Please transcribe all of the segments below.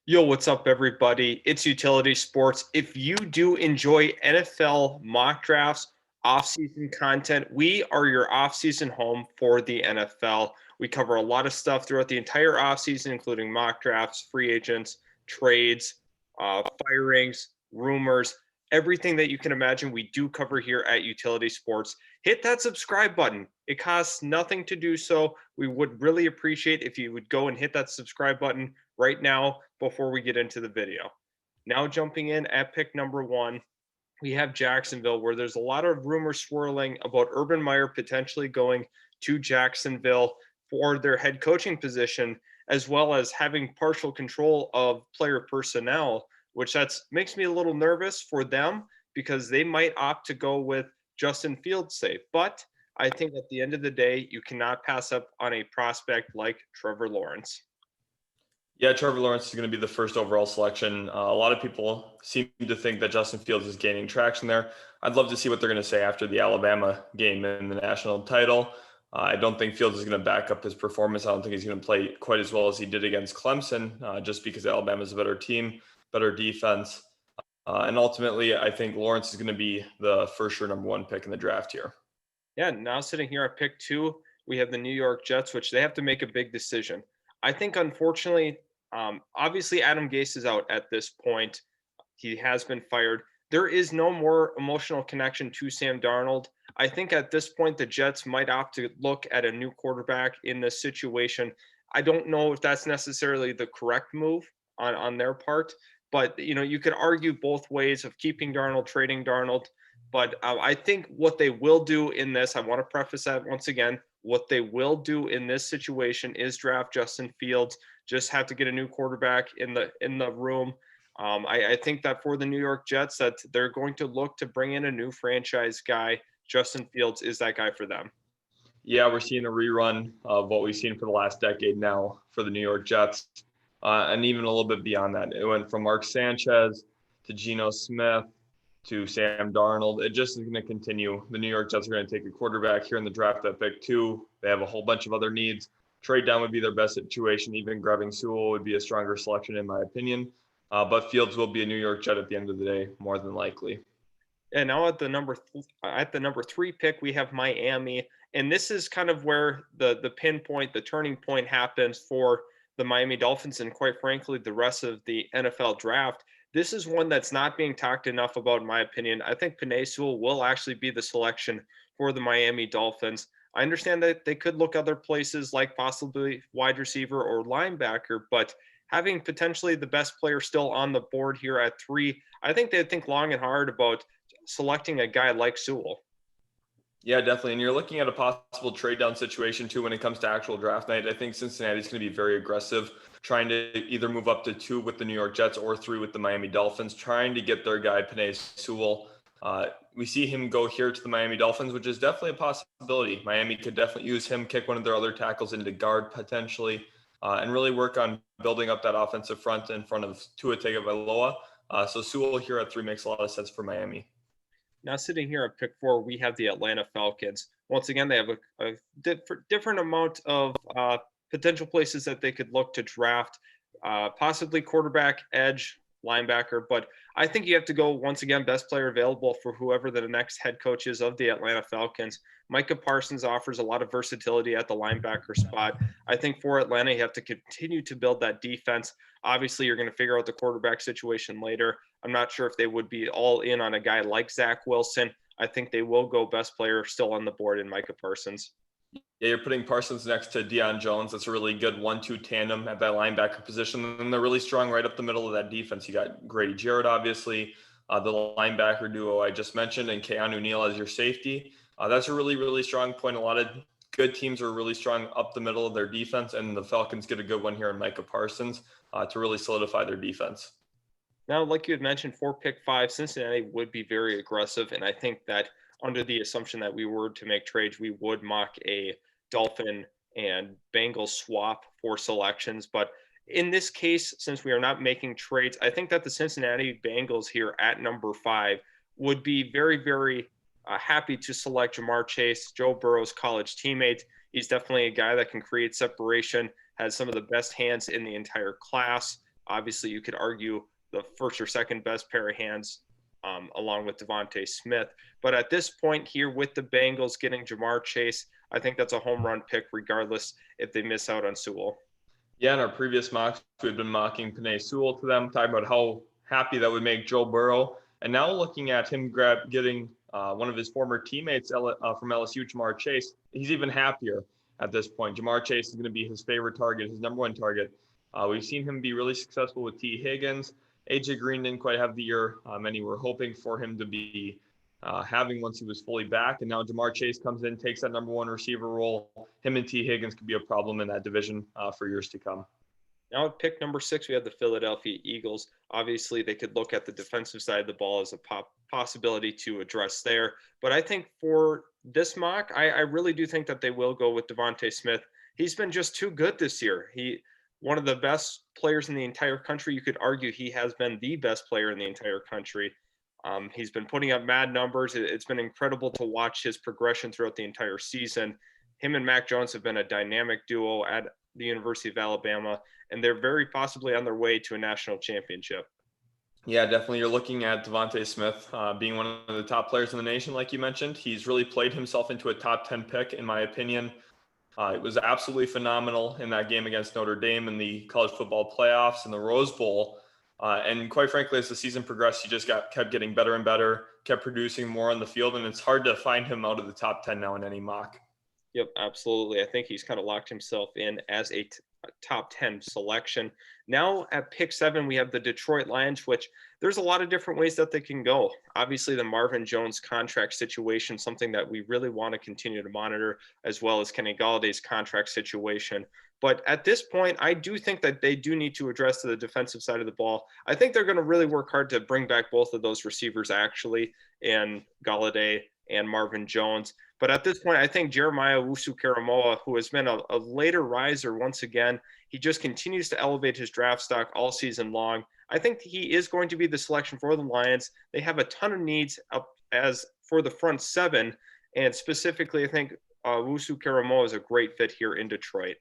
Yo, what's up, everybody? It's Utility Sports. If you do enjoy NFL mock drafts, off-season content, we are your off-season home for the NFL. We cover a lot of stuff throughout the entire off-season, including mock drafts, free agents, trades, firings, rumors, everything that you can imagine. We do cover here at Utility Sports. Hit that subscribe button. It costs nothing to do so. We would really appreciate if you would go and hit that subscribe button right now before we get into the video. Now, jumping in at pick number one, we have Jacksonville, where there's a lot of rumors swirling about Urban Meyer potentially going to Jacksonville for their head coaching position, as well as having partial control of player personnel, which makes me a little nervous for them because they might opt to go with Justin Fields safe. But I think at the end of the day, you cannot pass up on a prospect like Trevor Lawrence. Yeah, Trevor Lawrence is going to be the first overall selection. A lot of people seem to think that Justin Fields is gaining traction there. I'd love to see what they're going to say after the Alabama game in the national title. I don't think Fields is going to back up his performance. I don't think he's going to play quite as well as he did against Clemson, just because Alabama is a better team, better defense. And ultimately, I think Lawrence is going to be the first sure number one pick in the draft here. Yeah, now sitting here at pick two, we have the New York Jets, which they have to make a big decision. I think, unfortunately, obviously Adam Gase is out at this point. He has been fired. There is no more emotional connection to Sam Darnold. I think at this point, the Jets might opt to look at a new quarterback in this situation. I don't know if that's necessarily the correct move on their part, but you could argue both ways of keeping Darnold, trading Darnold. But I think what they will do in this, I want to preface that once again, what they will do in this situation is draft Justin Fields. Just have to get a new quarterback in the room. I think that for the New York Jets, that they're going to look to bring in a new franchise guy. Justin Fields is that guy for them. Yeah, we're seeing a rerun of what we've seen for the last decade now for the New York Jets, and even a little bit beyond that. It went from Mark Sanchez to Geno Smith to Sam Darnold. It just is going to continue. The New York Jets are going to take a quarterback here in the draft at pick 2. They have a whole bunch of other needs. Trade down would be their best situation. Even grabbing Sewell would be a stronger selection, in my opinion. But Fields will be a New York Jet at the end of the day, more than likely. And now at the number 3 pick, we have Miami, and this is kind of where the pinpoint, the turning point happens for the Miami Dolphins, and quite frankly, the rest of the NFL draft. This is one that's not being talked enough about, in my opinion. I think Penei Sewell will actually be the selection for the Miami Dolphins. I understand that they could look other places like possibly wide receiver or linebacker, but having potentially the best player still on the board here at 3, I think they'd think long and hard about selecting a guy like Sewell. Yeah, definitely. And you're looking at a possible trade down situation too when it comes to actual draft night. I think Cincinnati's going to be very aggressive, trying to either move up to 2 with the New York Jets or 3 with the Miami Dolphins, trying to get their guy Penei Sewell. We see him go here to the Miami Dolphins, which is definitely a possibility. Miami could definitely use him, kick one of their other tackles into guard potentially, and really work on building up that offensive front in front of Tua Tagovailoa. So Sewell here at 3 makes a lot of sense for Miami. Now, sitting here at pick 4, we have the Atlanta Falcons. Once again, they have a different amount of potential places that they could look to draft, possibly quarterback, edge, linebacker. But I think you have to go, once again, best player available for whoever the next head coach is of the Atlanta Falcons. Micah Parsons offers a lot of versatility at the linebacker spot. I think for Atlanta, you have to continue to build that defense. Obviously, you're going to figure out the quarterback situation later. I'm not sure if they would be all in on a guy like Zach Wilson. I think they will go best player still on the board in Micah Parsons. Yeah, you're putting Parsons next to Deion Jones. That's a really good 1-2 tandem at that linebacker position. And they're really strong right up the middle of that defense. You got Grady Jarrett, obviously, the linebacker duo I just mentioned, and Keanu Neal as your safety. That's a really, really strong point. A lot of good teams are really strong up the middle of their defense, and the Falcons get a good one here in Micah Parsons to really solidify their defense. Now, like you had mentioned, for pick 5, Cincinnati would be very aggressive. And I think that under the assumption that we were to make trades, we would mock a Dolphin and Bengals swap for selections. But in this case, since we are not making trades, I think that the Cincinnati Bengals here at number 5 would be very, very happy to select Jamar Chase, Joe Burrow's college teammate. He's definitely a guy that can create separation, has some of the best hands in the entire class. Obviously, you could argue the first or second best pair of hands, along with Devontae Smith. But at this point here with the Bengals getting Jamar Chase, I think that's a home run pick regardless if they miss out on Sewell. Yeah, in our previous mocks, we had been mocking Penei Sewell to them, talking about how happy that would make Joe Burrow. And now looking at him getting one of his former teammates from LSU, Jamar Chase, he's even happier at this point. Jamar Chase is going to be his favorite target, his number one target. We've seen him be really successful with T. Higgins. AJ Green didn't quite have the year many were hoping for him to be having once he was fully back. And now Jamar Chase comes in, takes that number one receiver role. Him and T. Higgins could be a problem in that division for years to come. Now at pick number 6, we have the Philadelphia Eagles. Obviously, they could look at the defensive side of the ball as a possibility to address there. But I think for this mock, I really do think that they will go with Devontae Smith. He's been just too good this year. One of the best players in the entire country. You could argue he has been the best player in the entire country. He's been putting up mad numbers. It's been incredible to watch his progression throughout the entire season. Him and Mac Jones have been a dynamic duo at the University of Alabama, and they're very possibly on their way to a national championship. Yeah, definitely. You're looking at Devontae Smith being one of the top players in the nation, like you mentioned. He's really played himself into a top 10 pick, in my opinion. It was absolutely phenomenal in that game against Notre Dame in the college football playoffs and the Rose Bowl. And quite frankly, as the season progressed, he just kept getting better and better, kept producing more on the field, and it's hard to find him out of the top 10 now in any mock. Yep, absolutely. I think he's kind of locked himself in as a top 10 selection. Now at pick 7, we have the Detroit Lions, which there's a lot of different ways that they can go. Obviously, the Marvin Jones contract situation, something that we really want to continue to monitor, as well as Kenny Galladay's contract situation. But at this point, I do think that they do need to address the defensive side of the ball. I think they're going to really work hard to bring back both of those receivers, actually, and Galladay and Marvin Jones. But at this point, I think Jeremiah Owusu-Koramoah, who has been a later riser once again, he just continues to elevate his draft stock all season long. I think he is going to be the selection for the Lions. They have a ton of needs up as for the front 7, and specifically, I think Owusu-Koramoah is a great fit here in Detroit.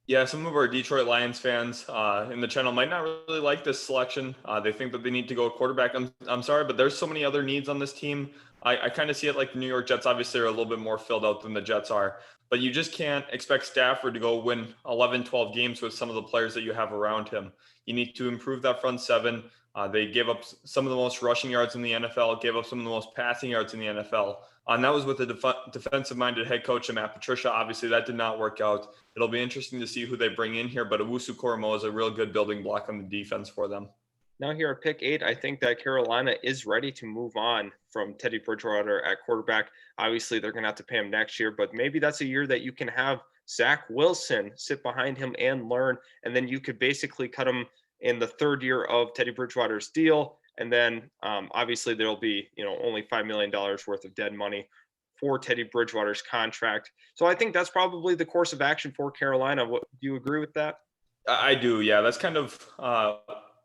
Yeah, some of our Detroit Lions fans in the channel might not really like this selection. They think that they need to go quarterback. I'm sorry, but there's so many other needs on this team. I kind of see it like the New York Jets. Obviously, are a little bit more filled out than the Jets are. But you just can't expect Stafford to go win 11, 12 games with some of the players that you have around him. You need to improve that front 7. They gave up some of the most rushing yards in the NFL, gave up some of the most passing yards in the NFL. And that was with a defensive-minded head coach, Matt Patricia. Obviously, that did not work out. It'll be interesting to see who they bring in here, but Owusu-Koramoah is a real good building block on the defense for them. Now here at pick 8, I think that Carolina is ready to move on from Teddy Bridgewater at quarterback. Obviously, they're going to have to pay him next year, but maybe that's a year that you can have Zach Wilson sit behind him and learn, and then you could basically cut him in the third year of Teddy Bridgewater's deal. And then obviously there'll be, only $5 million worth of dead money for Teddy Bridgewater's contract. So I think that's probably the course of action for Carolina. Do you agree with that? I do. Yeah, that's kind of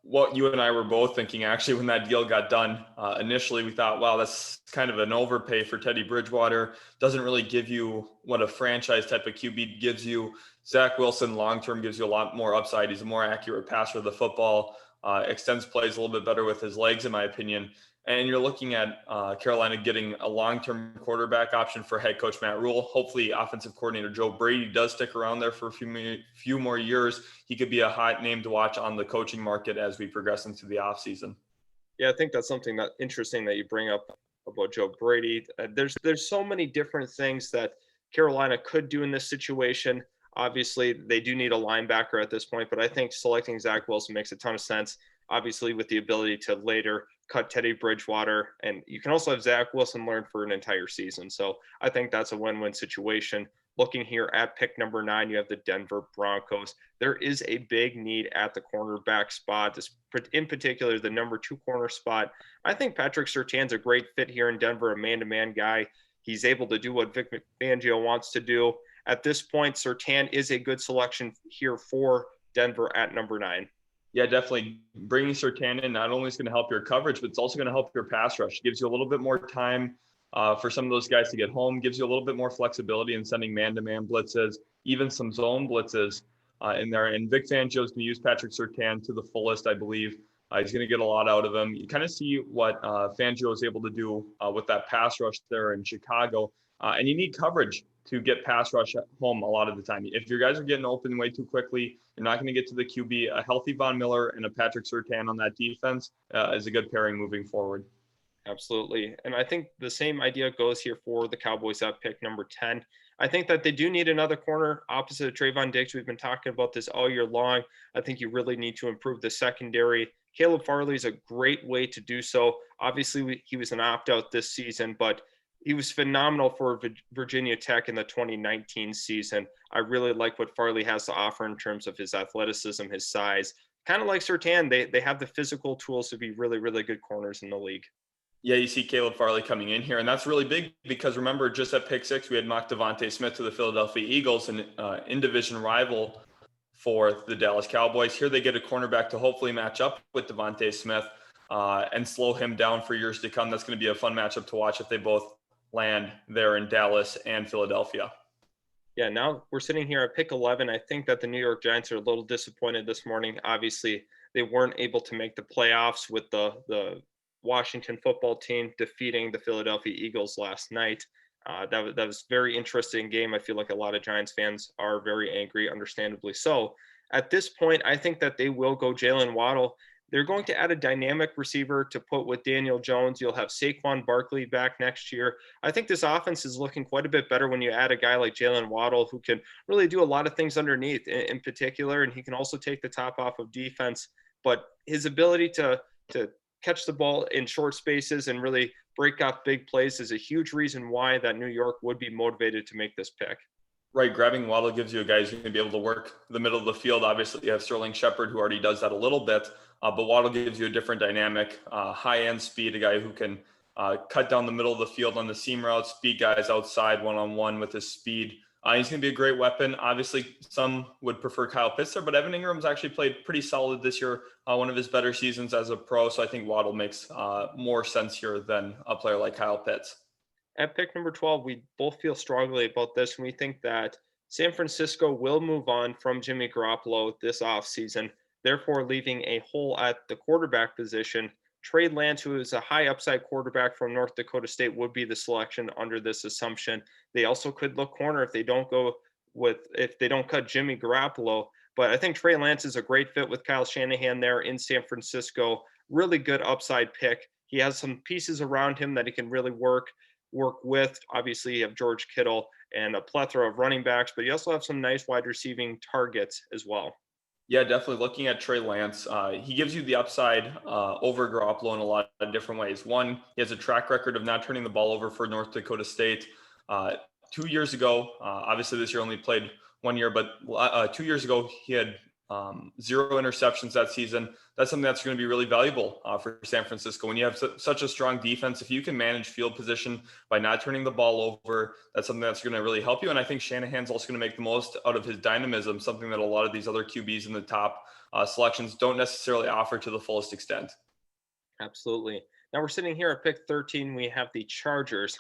what you and I were both thinking, actually, when that deal got done. Initially, we thought, wow, that's kind of an overpay for Teddy Bridgewater. Doesn't really give you what a franchise type of QB gives you. Zach Wilson long-term gives you a lot more upside. He's a more accurate passer of the football, extends plays a little bit better with his legs, in my opinion. And you're looking at Carolina getting a long-term quarterback option for head coach Matt Rule. Hopefully, offensive coordinator Joe Brady does stick around there for a few more years. He could be a hot name to watch on the coaching market as we progress into the offseason. Yeah, I think that's something that's interesting that you bring up about Joe Brady. There's so many different things that Carolina could do in this situation. Obviously, they do need a linebacker at this point, but I think selecting Zach Wilson makes a ton of sense. Obviously, with the ability to later cut Teddy Bridgewater, and you can also have Zach Wilson learn for an entire season. So I think that's a win-win situation. Looking here at pick number 9, you have the Denver Broncos. There is a big need at the cornerback spot, in particular the number 2 corner spot. I think Patrick Surtain's a great fit here in Denver, a man-to-man guy. He's able to do what Vic Fangio wants to do. At this point, Surtain is a good selection here for Denver at number 9. Yeah, definitely. Bringing Surtain in not only is going to help your coverage, but it's also going to help your pass rush. It gives you a little bit more time for some of those guys to get home, gives you a little bit more flexibility in sending man-to-man blitzes, even some zone blitzes. in there. And Vic Fangio is going to use Patrick Surtain to the fullest, I believe. He's going to get a lot out of him. You kind of see what Fangio is able to do with that pass rush there in Chicago. And you need coverage to get pass rush at home a lot of the time. If your guys are getting open way too quickly, you're not going to get to the QB. A healthy Von Miller and a Patrick Surtain on that defense is a good pairing moving forward. Absolutely. And I think the same idea goes here for the Cowboys at pick number 10. I think that they do need another corner opposite of Trayvon Diggs. We've been talking about this all year long. I think you really need to improve the secondary. Caleb Farley is a great way to do so. Obviously, he was an opt-out this season, but he was phenomenal for Virginia Tech in the 2019 season. I really like what Farley has to offer in terms of his athleticism, his size. Kind of like Surtain, they have the physical tools to be really, really good corners in the league. Yeah, you see Caleb Farley coming in here, and that's really big because remember, just at pick 6, we had mocked Devontae Smith to the Philadelphia Eagles, an in-division rival for the Dallas Cowboys. Here they get a cornerback to hopefully match up with Devontae Smith and slow him down for years to come. That's going to be a fun matchup to watch if they both land there in Dallas and Philadelphia. Yeah, now we're sitting here at pick 11. I think that the New York Giants are a little disappointed this morning. Obviously, they weren't able to make the playoffs with the Washington football team defeating the Philadelphia Eagles last night. That was very interesting game. I feel like a lot of Giants fans are very angry, understandably so. At this point, I think that they will go Jalen Waddle. They're going to add a dynamic receiver to put with Daniel Jones. You'll have Saquon Barkley back next year. I think this offense is looking quite a bit better when you add a guy like Jalen Waddle, who can really do a lot of things underneath in particular, and he can also take the top off of defense. But his ability to catch the ball in short spaces and really break off big plays is a huge reason why that New York would be motivated to make this pick. Right, grabbing Waddle gives you a guy who's going to be able to work the middle of the field. Obviously, you have Sterling Shepard, who already does that a little bit, but Waddle gives you a different dynamic, high-end speed, a guy who can cut down the middle of the field on the seam routes, beat guys outside one-on-one with his speed. He's going to be a great weapon. Obviously, some would prefer Kyle Pitts there, but Evan Ingram's actually played pretty solid this year, one of his better seasons as a pro, so I think Waddle makes more sense here than a player like Kyle Pitts. At pick number 12, we both feel strongly about this, and we think that San Francisco will move on from Jimmy Garoppolo this offseason, therefore leaving a hole at the quarterback position. Trey Lance, who is a high upside quarterback from North Dakota State, would be the selection under this assumption. They also could look corner if they don't cut Jimmy Garoppolo. But I think Trey Lance is a great fit with Kyle Shanahan there in San Francisco. Really good upside pick. He has some pieces around him that he can really work with. Obviously, you have George Kittle and a plethora of running backs, but you also have some nice wide receiving targets as well. Yeah, definitely. Looking at Trey Lance, he gives you the upside over Garoppolo in a lot of different ways. One, he has a track record of not turning the ball over for North Dakota State. 2 years ago, obviously this year only played 1 year, but 2 years ago he had 0 interceptions that season. That's something that's going to be really valuable for San Francisco. When you have such a strong defense, if you can manage field position by not turning the ball over, that's something that's going to really help you. And I think Shanahan's also going to make the most out of his dynamism, something that a lot of these other QBs in the top selections don't necessarily offer to the fullest extent. Absolutely. Now we're sitting here at pick 13. We have the Chargers.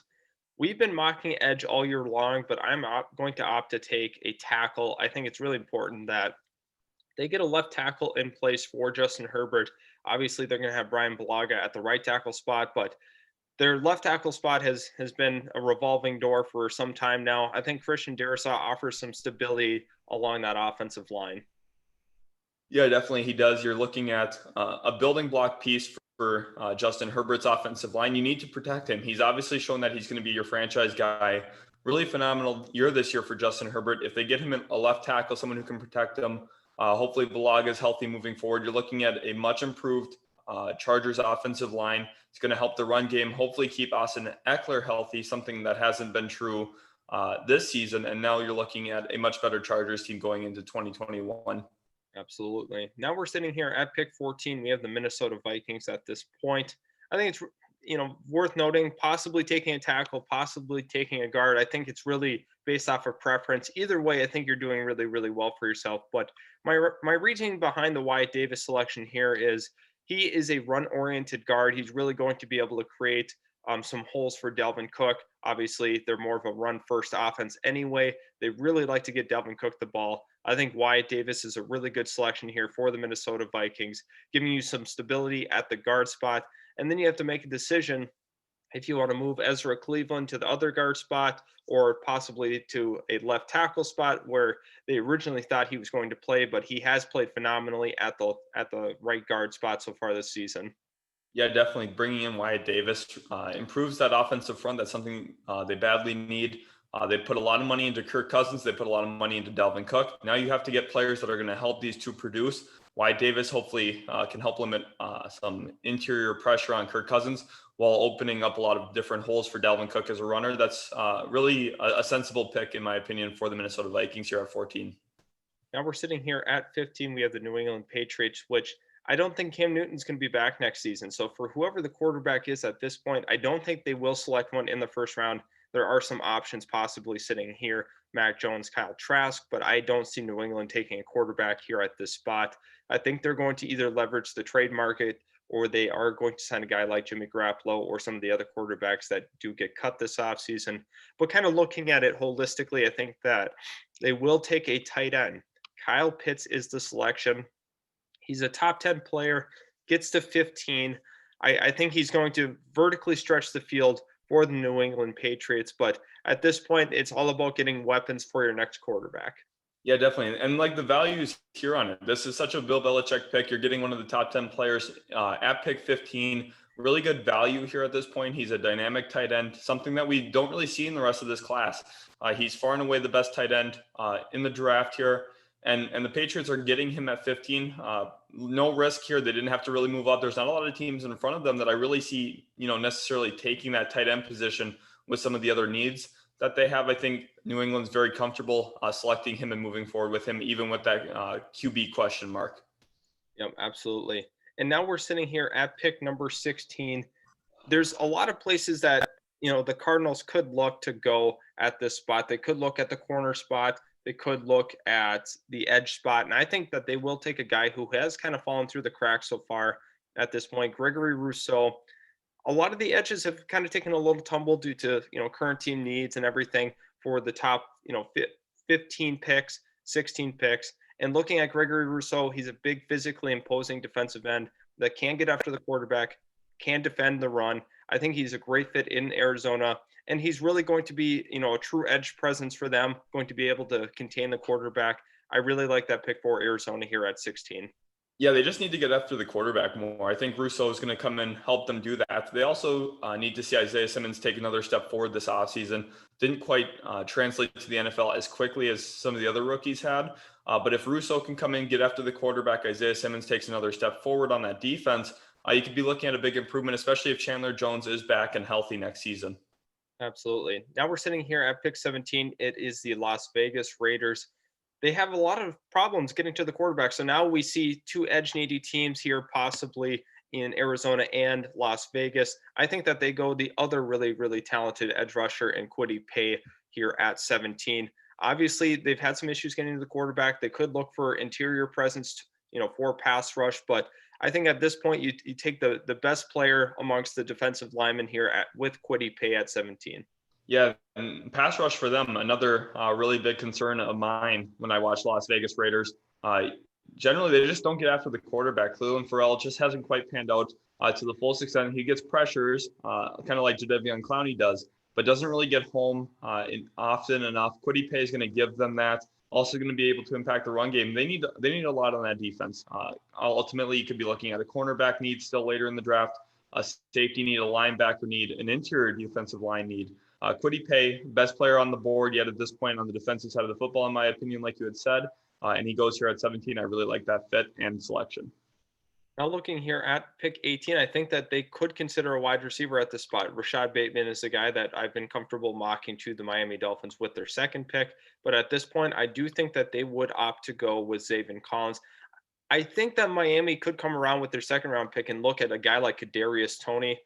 We've been mocking edge all year long, but I'm going to opt to take a tackle. I think it's really important that they get a left tackle in place for Justin Herbert. Obviously, they're going to have Brian Bulaga at the right tackle spot, but their left tackle spot has been a revolving door for some time now. I think Christian Darrisaw offers some stability along that offensive line. Yeah, definitely he does. You're looking at a building block piece for Justin Herbert's offensive line. You need to protect him. He's obviously shown that he's going to be your franchise guy. Really phenomenal year this year for Justin Herbert. If they get him a left tackle, someone who can protect him, hopefully Bulaga is healthy moving forward. You're looking at a much improved Chargers offensive line. It's going to help the run game, hopefully keep Austin Eckler healthy, something that hasn't been true this season. And now you're looking at a much better Chargers team going into 2021. Absolutely. Now we're sitting here at pick 14. We have the Minnesota Vikings at this point. I think it's worth noting, possibly taking a tackle, possibly taking a guard. I think it's really based off of preference. Either way, I think you're doing really, really well for yourself. But my reasoning behind the Wyatt Davis selection here is he is a run-oriented guard. He's really going to be able to create some holes for Dalvin Cook. Obviously, they're more of a run-first offense anyway. They really like to get Dalvin Cook the ball. I think Wyatt Davis is a really good selection here for the Minnesota Vikings, giving you some stability at the guard spot. And then you have to make a decision if you want to move Ezra Cleveland to the other guard spot or possibly to a left tackle spot where they originally thought he was going to play, but he has played phenomenally at the right guard spot so far this season. Yeah, definitely bringing in Wyatt Davis improves that offensive front. That's something they badly need. They put a lot of money into Kirk Cousins. They put a lot of money into Dalvin Cook. Now you have to get players that are going to help these two produce. Wyatt Davis hopefully can help limit some interior pressure on Kirk Cousins while opening up a lot of different holes for Dalvin Cook as a runner. That's really a sensible pick, in my opinion, for the Minnesota Vikings here at 14. Now we're sitting here at 15. We have the New England Patriots, which I don't think Cam Newton's going to be back next season. So for whoever the quarterback is at this point, I don't think they will select one in the first round. There are some options possibly sitting here, Mac Jones, Kyle Trask, but I don't see New England taking a quarterback here at this spot. I think they're going to either leverage the trade market or they are going to sign a guy like Jimmy Garoppolo or some of the other quarterbacks that do get cut this offseason. But kind of looking at it holistically, I think that they will take a tight end. Kyle Pitts is the selection. He's a top 10 player, gets to 15. I think he's going to vertically stretch the field for the New England Patriots. But at this point, it's all about getting weapons for your next quarterback. Yeah, definitely. And like the values here on it, this is such a Bill Belichick pick. You're getting one of the top 10 players at pick 15. Really good value here at this point. He's a dynamic tight end, something that we don't really see in the rest of this class. He's far and away the best tight end in the draft here. And the Patriots are getting him at 15. No risk here. They didn't have to really move up. There's not a lot of teams in front of them that I really see, necessarily taking that tight end position with some of the other needs that they have. I think New England's very comfortable selecting him and moving forward with him, even with that QB question mark. Yep, absolutely. And now we're sitting here at pick number 16. There's a lot of places that, the Cardinals could look to go at this spot. They could look at the corner spot. They could look at the edge spot. And I think that they will take a guy who has kind of fallen through the cracks so far at this point, Gregory Rousseau. A lot of the edges have kind of taken a little tumble due to, current team needs and everything for the top, 15 picks, 16 picks. And looking at Gregory Rousseau, he's a big physically imposing defensive end that can get after the quarterback, can defend the run. I think he's a great fit in Arizona. And he's really going to be, a true edge presence for them, going to be able to contain the quarterback. I really like that pick for Arizona here at 16. Yeah, they just need to get after the quarterback more. I think Rousseau is going to come and help them do that. They also need to see Isaiah Simmons take another step forward this offseason. Didn't quite translate to the NFL as quickly as some of the other rookies had. But if Rousseau can come in, get after the quarterback, Isaiah Simmons takes another step forward on that defense, you could be looking at a big improvement, especially if Chandler Jones is back and healthy next season. Absolutely. Now we're sitting here at pick 17. It is the Las Vegas Raiders. They have a lot of problems getting to the quarterback. So now we see two edge needy teams here, possibly in Arizona and Las Vegas. I think that they go the other really, really talented edge rusher and Kwity Paye here at 17. Obviously, they've had some issues getting to the quarterback. They could look for interior presence, for pass rush. But I think at this point, you take the best player amongst the defensive linemen here with Kwity Paye at 17. Yeah, and pass rush for them, another really big concern of mine when I watch Las Vegas Raiders. Generally, they just don't get after the quarterback. Cleveland Farrell just hasn't quite panned out to the full extent. He gets pressures, kind of like Jadeveon Clowney does, but doesn't really get home often enough. Kwity Paye is going to give them that. Also going to be able to impact the run game. They need a lot on that defense. Ultimately, you could be looking at a cornerback need still later in the draft, a safety need, a linebacker need, an interior defensive line need. Kwity Paye, best player on the board yet at this point on the defensive side of the football, in my opinion, like you had said. And he goes here at 17. I really like that fit and selection. Now looking here at pick 18, I think that they could consider a wide receiver at this spot. Rashad Bateman is the guy that I've been comfortable mocking to the Miami Dolphins with their second pick. But at this point, I do think that they would opt to go with Zaven Collins. I think that Miami could come around with their second round pick and look at a guy like Kadarius Toney.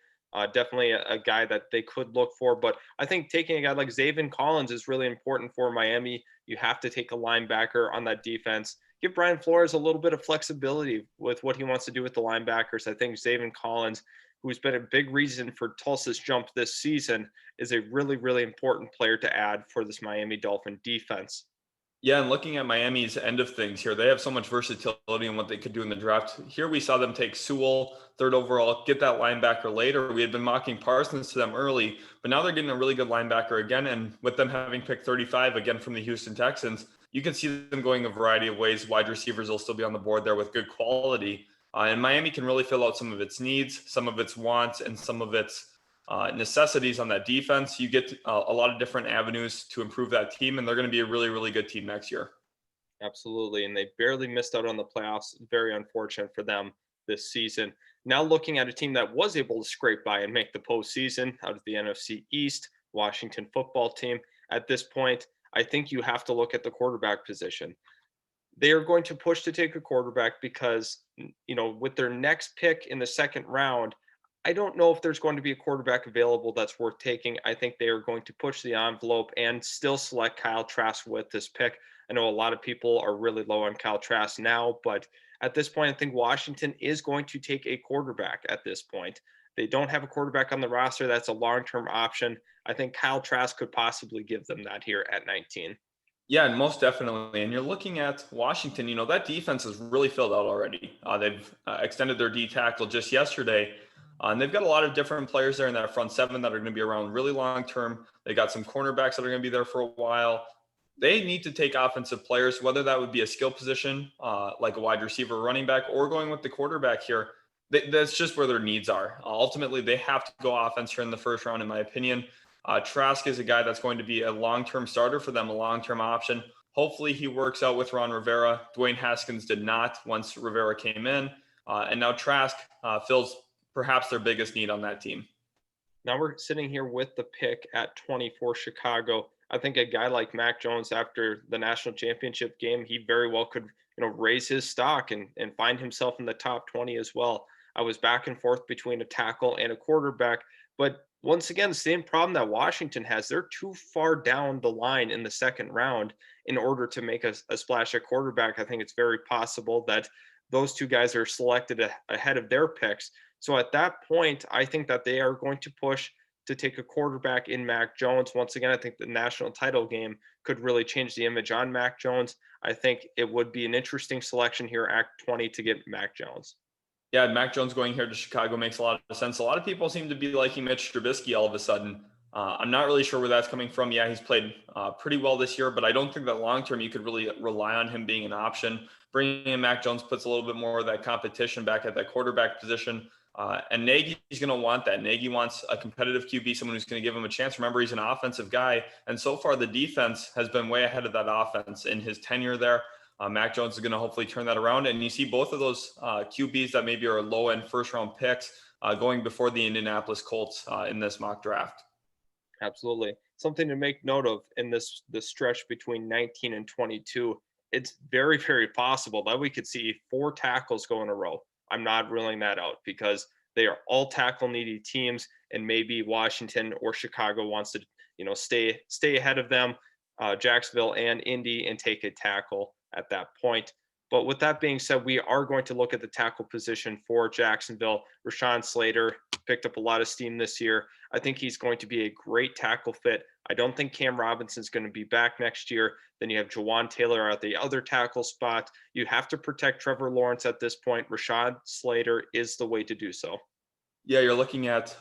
Definitely a guy that they could look for. But I think taking a guy like Zaven Collins is really important for Miami. You have to take a linebacker on that defense. Give Brian Flores a little bit of flexibility with what he wants to do with the linebackers. I think Zaven Collins, who's been a big reason for Tulsa's jump this season, is a really, really important player to add for this Miami Dolphin defense. Yeah, and looking at Miami's end of things here, they have so much versatility in what they could do in the draft. Here we saw them take Sewell, third overall, get that linebacker later. We had been mocking Parsons to them early, but now they're getting a really good linebacker again. And with them having picked 35 again from the Houston Texans, you can see them going a variety of ways. Wide receivers will still be on the board there with good quality. And Miami can really fill out some of its needs, some of its wants, and some of its necessities on that defense. You get a lot of different avenues to improve that team, and they're going to be a really, really good team next year. Absolutely. And they barely missed out on the playoffs. Very unfortunate for them this season. Now looking at a team that was able to scrape by and make the postseason out of the NFC East, Washington football team. At this point, I think you have to look at the quarterback position. They are going to push to take a quarterback because, with their next pick in the second round, I don't know if there's going to be a quarterback available that's worth taking. I think they are going to push the envelope and still select Kyle Trask with this pick. I know a lot of people are really low on Kyle Trask now, but at this point, I think Washington is going to take a quarterback at this point. They don't have a quarterback on the roster that's a long term option. I think Kyle Trask could possibly give them that here at 19. Yeah, and most definitely. And you're looking at Washington, that defense is really filled out already. They've extended their D tackle just yesterday. And they've got a lot of different players there in that front seven that are going to be around really long term. They got some cornerbacks that are going to be there for a while. They need to take offensive players, whether that would be a skill position, like a wide receiver, running back, or going with the quarterback here. That's just where their needs are. Ultimately, they have to go offense here in the first round, in my opinion. Trask is a guy that's going to be a long-term starter for them, a long-term option. Hopefully he works out with Ron Rivera. Dwayne Haskins did not once Rivera came in. And now Trask fills perhaps their biggest need on that team. Now we're sitting here with the pick at 24 Chicago. I think a guy like Mac Jones after the national championship game, he very well could, raise his stock and find himself in the top 20 as well. I was back and forth between a tackle and a quarterback, but once again, same problem that Washington has. They're too far down the line in the second round in order to make a splash at quarterback. I think it's very possible that those two guys are selected ahead of their picks. So at that point, I think that they are going to push to take a quarterback in Mac Jones. Once again, I think the national title game could really change the image on Mac Jones. I think it would be an interesting selection here at 20 to get Mac Jones. Yeah, Mac Jones going here to Chicago makes a lot of sense. A lot of people seem to be liking Mitch Trubisky all of a sudden. I'm not really sure where that's coming from. Yeah, he's played pretty well this year, but I don't think that long term you could really rely on him being an option. Bringing in Mac Jones puts a little bit more of that competition back at that quarterback position. And Nagy's going to want that. Nagy wants a competitive QB, someone who's going to give him a chance. Remember, he's an offensive guy. And so far, the defense has been way ahead of that offense in his tenure there. Mac Jones is going to hopefully turn that around. And you see both of those QBs that maybe are low-end first-round picks going before the Indianapolis Colts in this mock draft. Absolutely. Something to make note of in this stretch between 19 and 22. It's very, very possible that we could see 4 tackles go in a row. I'm not ruling that out because they are all tackle needy teams, and maybe Washington or Chicago wants to, stay ahead of them, Jacksonville and Indy, and take a tackle at that point. But with that being said, we are going to look at the tackle position for Jacksonville. Rashawn Slater picked up a lot of steam this year. I think he's going to be a great tackle fit. I don't think Cam Robinson's going to be back next year. Then you have Jawan Taylor at the other tackle spot. You have to protect Trevor Lawrence at this point. Rashad Slater is the way to do so. Yeah, you're looking at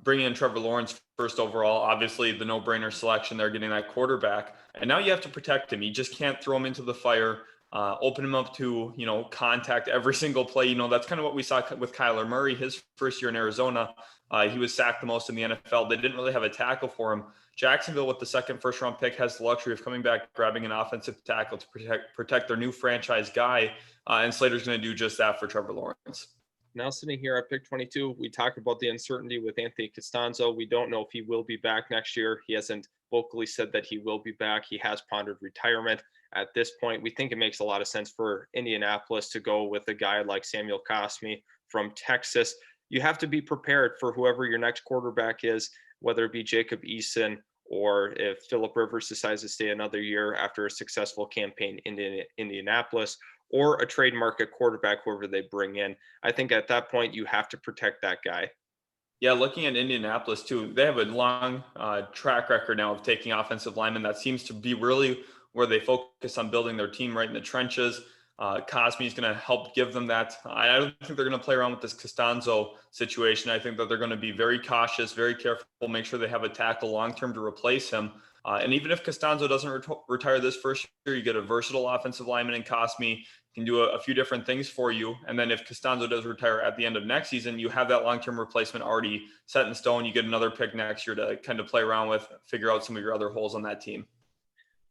bringing in Trevor Lawrence first overall. Obviously, the no-brainer selection there, getting that quarterback. And now you have to protect him. You just can't throw him into the fire, open him up to, contact every single play. That's kind of what we saw with Kyler Murray his first year in Arizona. He was sacked the most in the NFL. They didn't really have a tackle for him. Jacksonville, with the second first-round pick, has the luxury of coming back, grabbing an offensive tackle to protect their new franchise guy. And Slater's going to do just that for Trevor Lawrence. Now sitting here at pick 22, we talked about the uncertainty with Anthony Costanzo. We don't know if he will be back next year. He hasn't vocally said that he will be back. He has pondered retirement. At this point, we think it makes a lot of sense for Indianapolis to go with a guy like Samuel Cosmi from Texas. You have to be prepared for whoever your next quarterback is, whether it be Jacob Eason or if Phillip Rivers decides to stay another year after a successful campaign in Indianapolis, or a trade market quarterback, whoever they bring in. I think at that point, you have to protect that guy. Yeah, looking at Indianapolis too, they have a long track record now of taking offensive linemen. That seems to be really where they focus on building their team right in the trenches. Cosme is going to help give them that. I don't think they're going to play around with this Costanzo situation. I think that they're going to be very cautious, very careful, make sure they have a tackle long-term to replace him. And even if Costanzo doesn't retire this first year, you get a versatile offensive lineman in Cosme, can do a few different things for you. And then if Costanzo does retire at the end of next season, you have that long-term replacement already set in stone. You get another pick next year to kind of play around with, figure out some of your other holes on that team.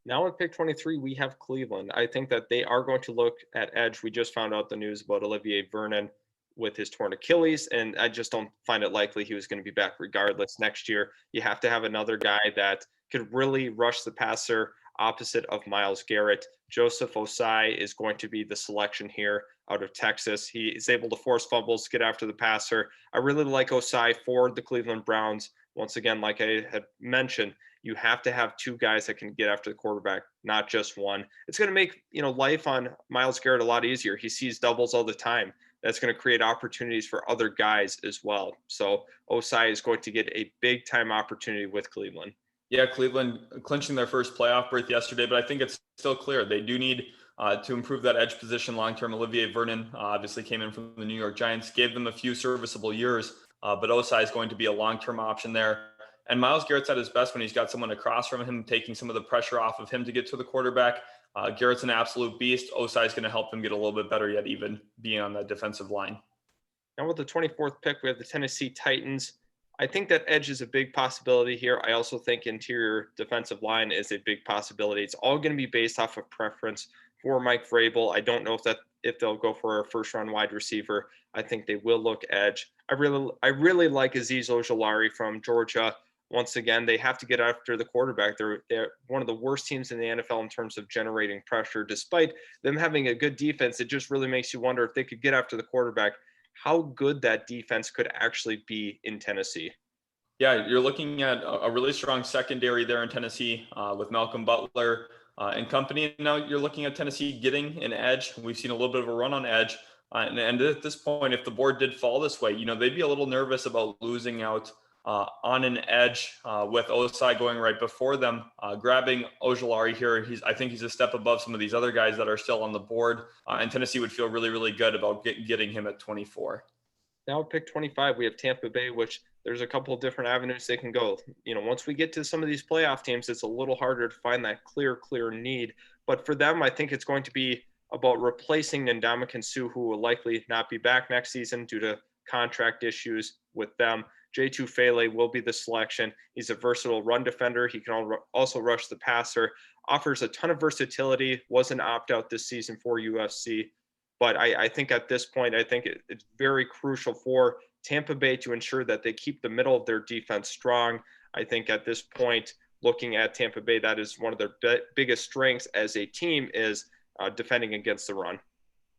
Now at pick 23, we have Cleveland. I think that they are going to look at edge. We just found out the news about Olivier Vernon with his torn Achilles, and I just don't find it likely he was going to be back regardless next year. You have to have another guy that could really rush the passer opposite of Myles Garrett. Joseph Osai is going to be the selection here out of Texas. He is able to force fumbles, get after the passer. I really like Osai for the Cleveland Browns. Once again, like I had mentioned, you have to have two guys that can get after the quarterback, not just one. It's going to make, life on Myles Garrett a lot easier. He sees doubles all the time. That's going to create opportunities for other guys as well. So Osai is going to get a big time opportunity with Cleveland. Yeah, Cleveland clinching their first playoff berth yesterday, but I think it's still clear they do need to improve that edge position long-term. Olivier Vernon obviously came in from the New York Giants, gave them a few serviceable years, but Osai is going to be a long-term option there. And Myles Garrett's at his best when he's got someone across from him, taking some of the pressure off of him to get to the quarterback. Garrett's an absolute beast. Osai is going to help him get a little bit better yet, even being on that defensive line. Now with the 24th pick, we have the Tennessee Titans. I think that edge is a big possibility here. I also think interior defensive line is a big possibility. It's all going to be based off of preference for Mike Vrabel. I don't know if they'll go for a first-round wide receiver. I think they will look edge. I really like Azeez Ojulari from Georgia. Once again, they have to get after the quarterback. They're one of the worst teams in the NFL in terms of generating pressure. Despite them having a good defense, it just really makes you wonder if they could get after the quarterback, how good that defense could actually be in Tennessee. Yeah, you're looking at a really strong secondary there in Tennessee with Malcolm Butler and company. Now you're looking at Tennessee getting an edge. We've seen a little bit of a run on edge. And at this point, if the board did fall this way, they'd be a little nervous about losing out on an edge with Osai going right before them, grabbing Ojulari here. I think he's a step above some of these other guys that are still on the board, and Tennessee would feel really, really good about getting him at 24. Now at pick 25, we have Tampa Bay, which there's a couple of different avenues they can go. Once we get to some of these playoff teams, it's a little harder to find that clear need. But for them, I think it's going to be about replacing Ndamukong Suh, who will likely not be back next season due to contract issues with them. J2 Fele will be the selection. He's a versatile run defender. He can also rush the passer, offers a ton of versatility, was an opt-out this season for UFC. But I think at this point, I think it's very crucial for Tampa Bay to ensure that they keep the middle of their defense strong. I think at this point, looking at Tampa Bay, that is one of their biggest strengths as a team is defending against the run.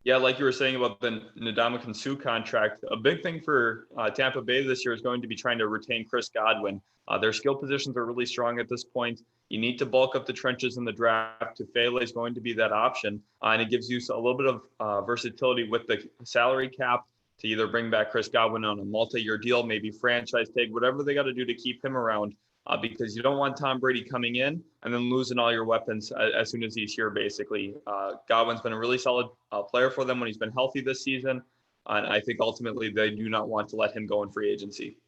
Yeah, like you were saying about the Ndamukong Suh contract, a big thing for Tampa Bay this year is going to be trying to retain Chris Godwin. Their skill positions are really strong at this point. You need to bulk up the trenches in the draft. Tufele is going to be that option, and it gives you a little bit of versatility with the salary cap to either bring back Chris Godwin on a multi-year deal, maybe franchise tag, whatever they got to do to keep him around. Because you don't want Tom Brady coming in and then losing all your weapons as soon as he's here, basically. Godwin's been a really solid player for them when he's been healthy this season. And I think ultimately they do not want to let him go in free agency.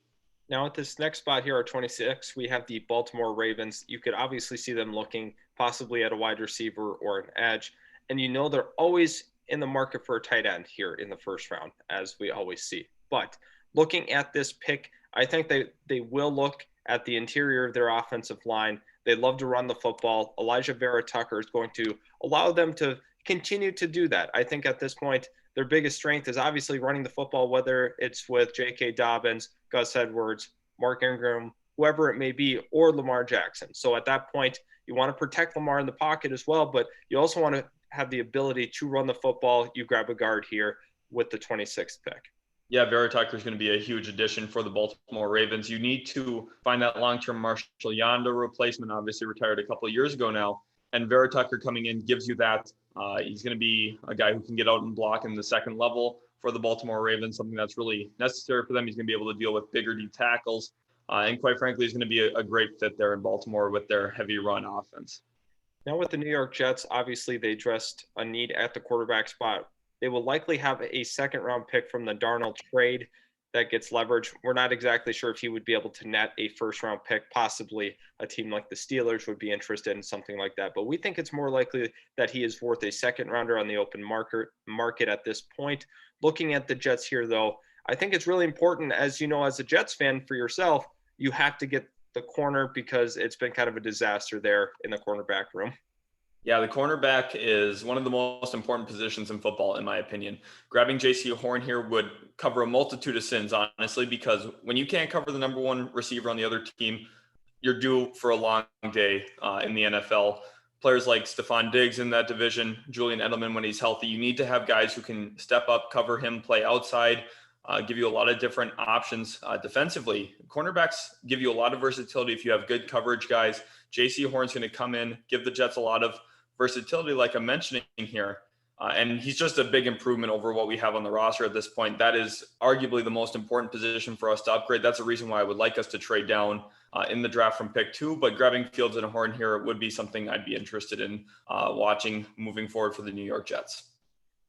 Now at this next spot here, our 26, we have the Baltimore Ravens. You could obviously see them looking possibly at a wide receiver or an edge. And they're always in the market for a tight end here in the first round, as we always see. But looking at this pick, I think they will look at the interior of their offensive line. They love to run the football. Elijah Vera Tucker is going to allow them to continue to do that. I think at this point, their biggest strength is obviously running the football, whether it's with J.K. Dobbins, Gus Edwards, Mark Ingram, whoever it may be, or Lamar Jackson. So at that point, you want to protect Lamar in the pocket as well, but you also want to have the ability to run the football. You grab a guard here with the 26th pick. Yeah, Vera Tucker is going to be a huge addition for the Baltimore Ravens. You need to find that long-term Marshall Yanda replacement, obviously retired a couple of years ago now. And Vera Tucker coming in gives you that. He's going to be a guy who can get out and block in the second level for the Baltimore Ravens, something that's really necessary for them. He's going to be able to deal with bigger D tackles. And quite frankly, he's going to be a great fit there in Baltimore with their heavy run offense. Now with the New York Jets, obviously they addressed a need at the quarterback spot. They will likely have a second round pick from the Darnold trade that gets leverage. We're not exactly sure if he would be able to net a first round pick. Possibly a team like the Steelers would be interested in something like that. But we think it's more likely that he is worth a second rounder on the open market at this point. Looking at the Jets here, though, I think it's really important, as you know, as a Jets fan for yourself, you have to get the corner because it's been kind of a disaster there in the cornerback room. Yeah, the cornerback is one of the most important positions in football, in my opinion. Grabbing JC Horn here would cover a multitude of sins, honestly, because when you can't cover the number one receiver on the other team, you're due for a long day in the NFL. Players like Stephon Diggs in that division, Julian Edelman when he's healthy, you need to have guys who can step up, cover him, play outside, give you a lot of different options defensively. Cornerbacks give you a lot of versatility if you have good coverage guys. JC Horn's going to come in, give the Jets a lot of versatility, like I'm mentioning here. And he's just a big improvement over what we have on the roster at this point. That is arguably the most important position for us to upgrade. That's a reason why I would like us to trade down in the draft from pick 2. But grabbing Fields and Horn here would be something I'd be interested in watching moving forward for the New York Jets.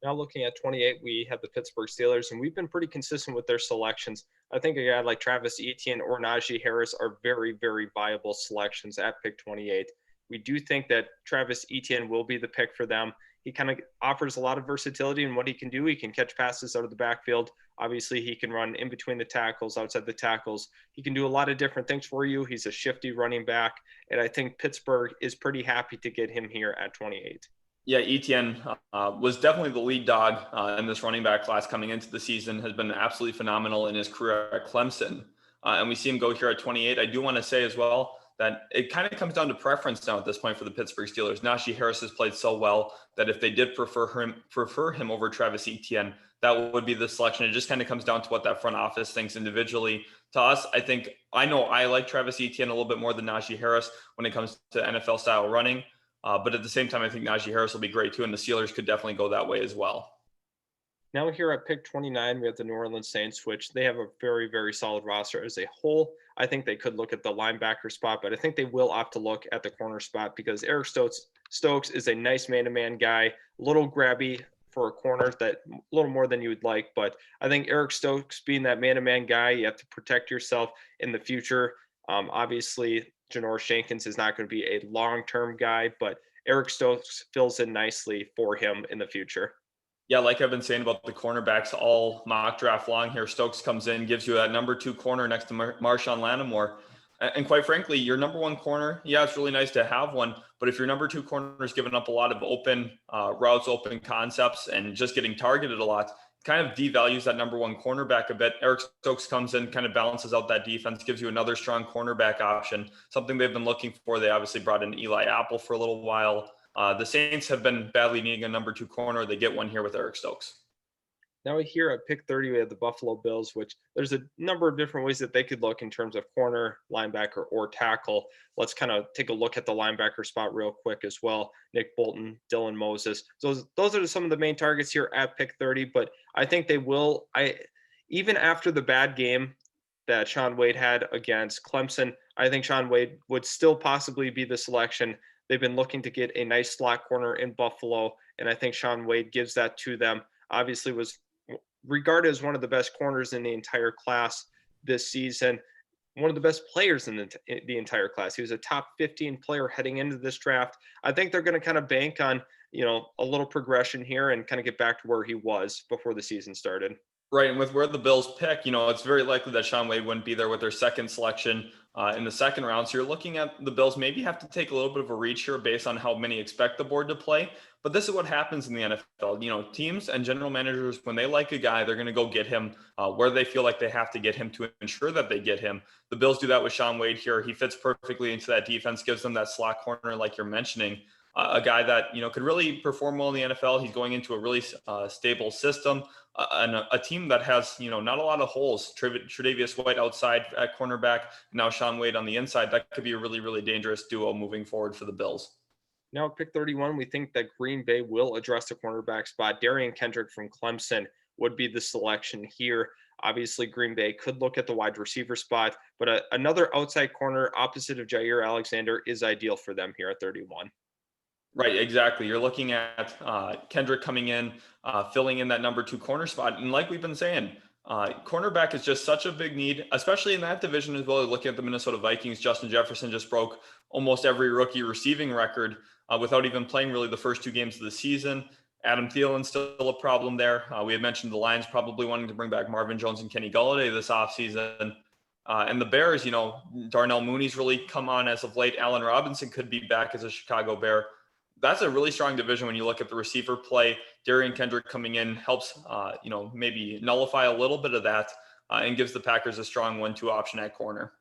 Now looking at 28, we have the Pittsburgh Steelers, and we've been pretty consistent with their selections. I think a guy like Travis Etienne or Najee Harris are very, very viable selections at pick 28. We do think that Travis Etienne will be the pick for them. He kind of offers a lot of versatility in what he can do. He can catch passes out of the backfield. Obviously, he can run in between the tackles, outside the tackles. He can do a lot of different things for you. He's a shifty running back, and I think Pittsburgh is pretty happy to get him here at 28. Yeah, Etienne was definitely the lead dog in this running back class coming into the season, has been absolutely phenomenal in his career at Clemson. And we see him go here at 28. I do want to say as well that it kind of comes down to preference now at this point for the Pittsburgh Steelers. Najee Harris has played so well that if they did prefer him over Travis Etienne, that would be the selection. It just kind of comes down to what that front office thinks individually. To us, I know I like Travis Etienne a little bit more than Najee Harris when it comes to NFL style running. But at the same time, I think Najee Harris will be great too, and the Steelers could definitely go that way as well. Now here at pick 29, we have the New Orleans Saints, which they have a very, very solid roster as a whole. I think they could look at the linebacker spot, but I think they will opt to look at the corner spot because Eric Stokes is a nice man-to-man guy, a little grabby for a corner, that a little more than you would like. But I think Eric Stokes being that man-to-man guy, you have to protect yourself in the future. Obviously, Janoris Jenkins is not going to be a long-term guy, but Eric Stokes fills in nicely for him in the future. Yeah, like I've been saying about the cornerbacks all mock draft long here, Stokes comes in, gives you that number 2 corner next to Marshawn Lattimore. And quite frankly, your number 1 corner, yeah, it's really nice to have one. But if your number 2 corner is giving up a lot of open routes, open concepts, and just getting targeted a lot, kind of devalues that number 1 cornerback a bit. Eric Stokes comes in, kind of balances out that defense, gives you another strong cornerback option, something they've been looking for. They obviously brought in Eli Apple for a little while. The Saints have been badly needing a number 2 corner. They get one here with Eric Stokes. Now here at pick 30, we have the Buffalo Bills, which there's a number of different ways that they could look in terms of corner, linebacker, or tackle. Let's kind of take a look at the linebacker spot real quick as well. Nick Bolton, Dylan Moses. Those are some of the main targets here at pick 30, but I think they will. Even after the bad game that Shaun Wade had against Clemson, I think Shaun Wade would still possibly be the selection. They've been looking to get a nice slot corner in Buffalo, and I think Shaun Wade gives that to them. Obviously was regarded as one of the best corners in the entire class this season, one of the best players in the entire class. He was a top 15 player heading into this draft. I think they're going to kind of bank on, a little progression here and kind of get back to where he was before the season started. Right, and with where the Bills pick, it's very likely that Shaun Wade wouldn't be there with their second selection in the second round. So you're looking at the Bills maybe have to take a little bit of a reach here based on how many expect the board to play. But this is what happens in the NFL. Teams and general managers, when they like a guy, they're going to go get him where they feel like they have to get him to ensure that they get him. The Bills do that with Shaun Wade here. He fits perfectly into that defense, gives them that slot corner like you're mentioning. A guy that could really perform well in the NFL. He's going into a really stable system and a team that has not a lot of holes. Tre'Davious White outside at cornerback, now Shaun Wade on the inside. That could be a really, really dangerous duo moving forward for the Bills. Now at pick 31, we think that Green Bay will address the cornerback spot. Darian Kendrick from Clemson would be the selection here. Obviously, Green Bay could look at the wide receiver spot, but another outside corner opposite of Jair Alexander is ideal for them here at 31. Right, exactly. You're looking at Kendrick coming in, filling in that number 2 corner spot. And like we've been saying, cornerback is just such a big need, especially in that division as well. Looking at the Minnesota Vikings, Justin Jefferson just broke almost every rookie receiving record without even playing really the first 2 games of the season. Adam Thielen's still a problem there. We had mentioned the Lions probably wanting to bring back Marvin Jones and Kenny Golladay this offseason. And the Bears, Darnell Mooney's really come on as of late. Allen Robinson could be back as a Chicago Bear. That's a really strong division when you look at the receiver play. Darian Kendrick coming in helps, maybe nullify a little bit of that and gives the Packers a strong 1-2 option at corner.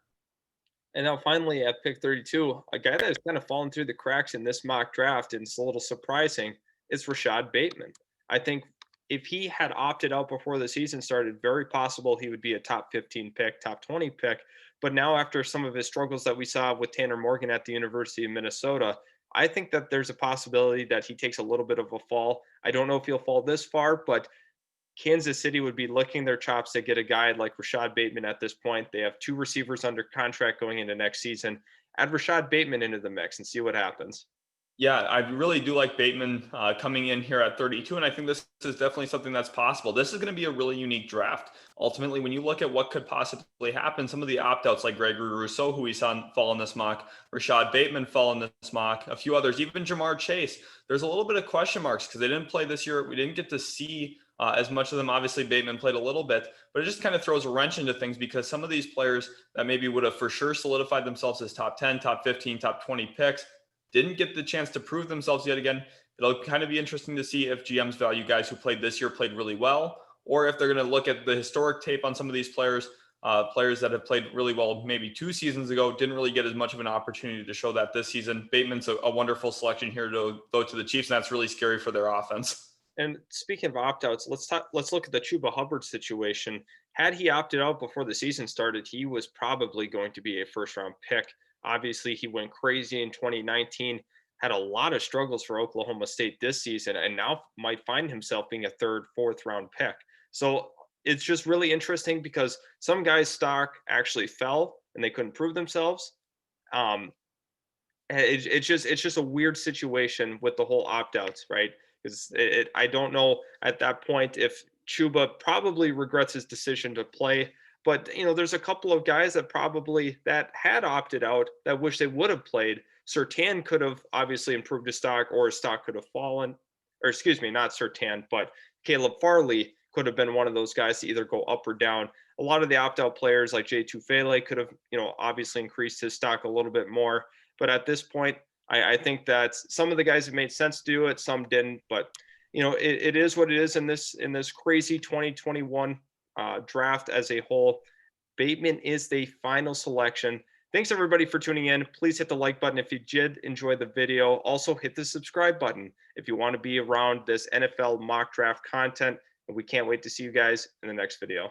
And now finally at pick 32, a guy that has kind of fallen through the cracks in this mock draft, and it's a little surprising, is Rashad Bateman. I think if he had opted out before the season started, very possible he would be a top 15 pick, top 20 pick. But now, after some of his struggles that we saw with Tanner Morgan at the University of Minnesota, I think that there's a possibility that he takes a little bit of a fall. I don't know if he'll fall this far, but Kansas City would be licking their chops to get a guy like Rashad Bateman at this point. They have 2 receivers under contract going into next season. Add Rashad Bateman into the mix and see what happens. Yeah, I really do like Bateman coming in here at 32, and I think this is definitely something that's possible. This is going to be a really unique draft. Ultimately, when you look at what could possibly happen, some of the opt-outs like Gregory Rousseau, who we saw fall in this mock, Rashad Bateman fall in this mock, a few others, even Jamar Chase. There's a little bit of question marks because they didn't play this year. We didn't get to see as much of them. Obviously, Bateman played a little bit, but it just kind of throws a wrench into things because some of these players that maybe would have for sure solidified themselves as top 10, top 15, top 20 picks didn't get the chance to prove themselves yet again. It'll kind of be interesting to see if GMs value guys who played this year played really well, or if they're going to look at the historic tape on some of these players, players that have played really well maybe 2 seasons ago, didn't really get as much of an opportunity to show that this season. Bateman's a wonderful selection here to go to the Chiefs, and that's really scary for their offense. And speaking of opt-outs, let's look at the Chuba Hubbard situation. Had he opted out before the season started, he was probably going to be a first-round pick. Obviously, he went crazy in 2019, had a lot of struggles for Oklahoma State this season, and now might find himself being a third, fourth-round pick. So it's just really interesting because some guys' stock actually fell and they couldn't prove themselves. Um, it's just a weird situation with the whole opt-outs, right? Because I don't know at that point if Chuba probably regrets his decision to play, but there's a couple of guys that had opted out that wish they would have played. Surtain could have obviously improved his stock, or his stock could have fallen, or excuse me, not Surtain, but Caleb Farley could have been one of those guys to either go up or down. A lot of the opt-out players like Jay Tufele could have, obviously increased his stock a little bit more. But at this point, I think that some of the guys have made sense to do it, some didn't. But it is what it is in this crazy 2021 draft as a whole. Bateman is the final selection. Thanks everybody for tuning in. Please hit the like button if you did enjoy the video. Also hit the subscribe button if you want to be around this NFL mock draft content. And we can't wait to see you guys in the next video.